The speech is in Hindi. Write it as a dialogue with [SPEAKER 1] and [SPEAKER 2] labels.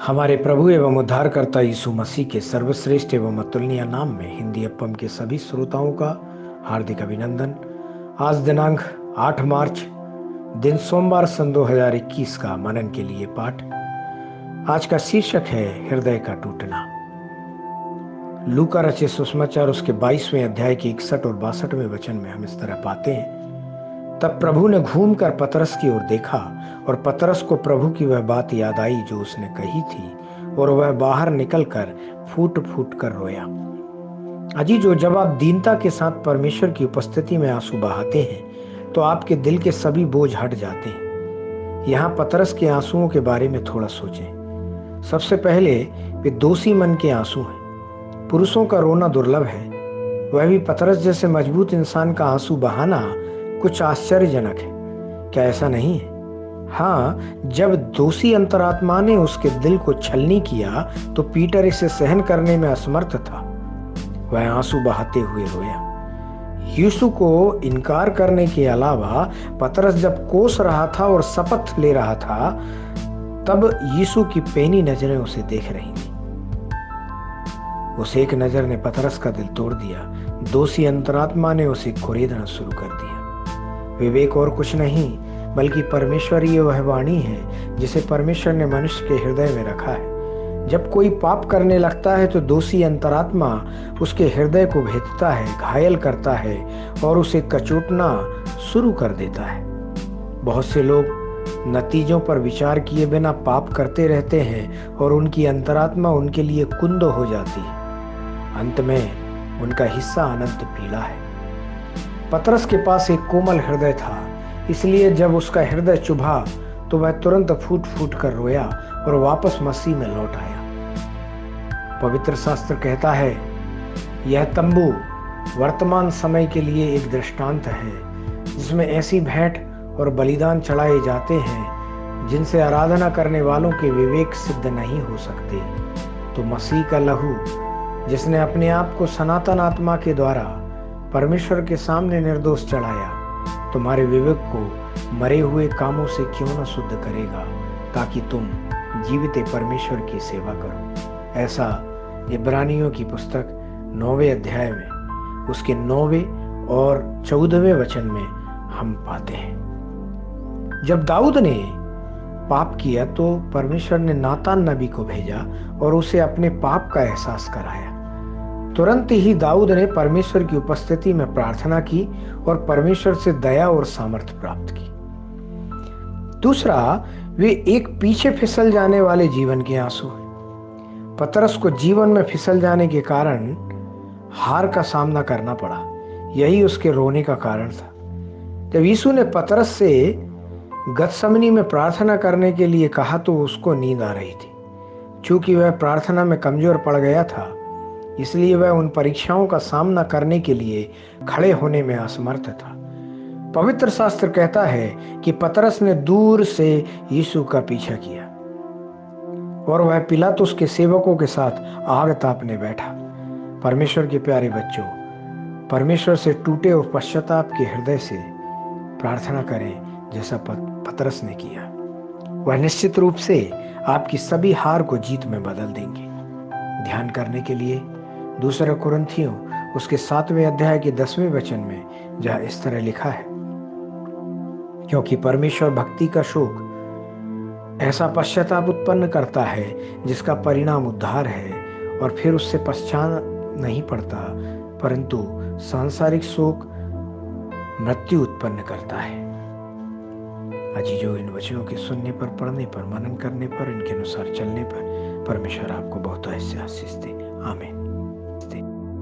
[SPEAKER 1] हमारे प्रभु एवं उद्धारकर्ता यीशु मसीह के सर्वश्रेष्ठ एवं अतुलनीय नाम में हिंदी एफएम के सभी श्रोताओं का हार्दिक अभिनंदन। आज दिनांक 8 मार्च दिन सोमवार सन 2021 का मनन के लिए पाठ। आज का शीर्षक है हृदय का टूटना। लूका रचित सुसमाचार उसके 22वें अध्याय के 61 और 62वें वचन में हम इस तरह पाते हैं। तब प्रभु ने घूमकर पतरस की ओर देखा और पतरस को प्रभु की वह बात याद आई जो उसने कही थी, और वह बाहर निकलकर फूट फूट कर रोया। अजी जो जब आप दीनता के साथ परमेश्वर की उपस्थिति में आंसू बहाते हैं तो आपके दिल के सभी बोझ हट जाते हैं। यहाँ पतरस के आंसुओं के बारे में थोड़ा सोचें। सबसे पहले वे दोषी मन के आंसू हैं। पुरुषों का रोना दुर्लभ है, वह भी पतरस जैसे मजबूत इंसान का आंसू बहाना कुछ आश्चर्यजनक है। क्या ऐसा नहीं है? हाँ, जब दोषी अंतरात्मा ने उसके दिल को छलनी किया तो पीटर इसे सहन करने में असमर्थ था। वह आंसू बहाते हुए रोया। यीशु को इनकार करने के अलावा पतरस जब कोस रहा था और शपथ ले रहा था, तब यीशु की पैनी नजरें उसे देख रही थी। उस एक नजर ने पतरस का दिल तोड़ दिया। दोषी अंतरात्मा ने उसे कुरेदना शुरू कर दिया। विवेक और कुछ नहीं बल्कि परमेश्वरीय वह वाणी है जिसे परमेश्वर ने मनुष्य के हृदय में रखा है। जब कोई पाप करने लगता है तो दोषी अंतरात्मा उसके हृदय को भेदता है, घायल करता है और उसे कचोटना शुरू कर देता है। बहुत से लोग नतीजों पर विचार किए बिना पाप करते रहते हैं और उनकी अंतरात्मा उनके लिए कुंद हो जाती है। अंत में उनका हिस्सा अनंत पीड़ा है। पतरस के पास एक कोमल हृदय था, इसलिए जब उसका हृदय चुभा तो वह तुरंत फूट फूट कर रोया और वापस मसीह में लौट आया। पवित्र शास्त्र कहता है, यह तंबू वर्तमान समय के लिए एक दृष्टांत है जिसमें ऐसी भेंट और बलिदान चढ़ाए जाते हैं जिनसे आराधना करने वालों के विवेक सिद्ध नहीं हो सकते। तो मसीह का लहू जिसने अपने आप को सनातन आत्मा के द्वारा परमेश्वर के सामने निर्दोष चढ़ाया, तुम्हारे विवेक को मरे हुए कामों से क्यों न शुद्ध करेगा, ताकि तुम जीवित परमेश्वर की सेवा करो। ऐसा इब्रानियों की पुस्तक 9वें अध्याय में उसके 9वें और 14वें वचन में हम पाते हैं। जब दाऊद ने पाप किया तो परमेश्वर ने नातान नबी को भेजा और उसे अपने पाप का एहसास कराया। तुरंत ही दाऊद ने परमेश्वर की उपस्थिति में प्रार्थना की और परमेश्वर से दया और सामर्थ्य प्राप्त की। दूसरा, वे एक पीछे फिसल जाने वाले जीवन के आंसू हैं। पतरस को जीवन में फिसल जाने के कारण हार का सामना करना पड़ा। यही उसके रोने का कारण था। जब यीशु ने पतरस से गतसमनी में प्रार्थना करने के लिए कहा तो उसको नींद आ रही थी। चूंकि वह प्रार्थना में कमजोर पड़ गया था, इसलिए वह उन परीक्षाओं का सामना करने के लिए खड़े होने में असमर्थ था। पवित्र शास्त्र कहता है कि पतरस ने दूर से यीशु का पीछा किया और वह पिलातुस के सेवकों के साथ आग तापने बैठा। परमेश्वर के प्यारे बच्चों, परमेश्वर से टूटे और पश्चाताप के हृदय से प्रार्थना करें जैसा पतरस ने किया। वह निश्चित रूप से आपकी सभी हार को जीत में बदल देंगे। ध्यान करने के लिए 2 कुरिन्थियों उसके 7वें अध्याय के 10वें वचन में जहाँ इस तरह लिखा है, क्योंकि परमेश्वर भक्ति का शोक ऐसा पश्चाताप उत्पन्न करता है जिसका परिणाम उद्धार है, और फिर उससे पश्चाताप नहीं पड़ता, परंतु सांसारिक शोक मृत्यु उत्पन्न करता है। अजी जो इन वचनों के सुनने पर, पढ़ने पर, मनन करने पर, इनके अनुसार चलने पर परमेश्वर आपको बहुत ऐसे आशीष दे। आमीन।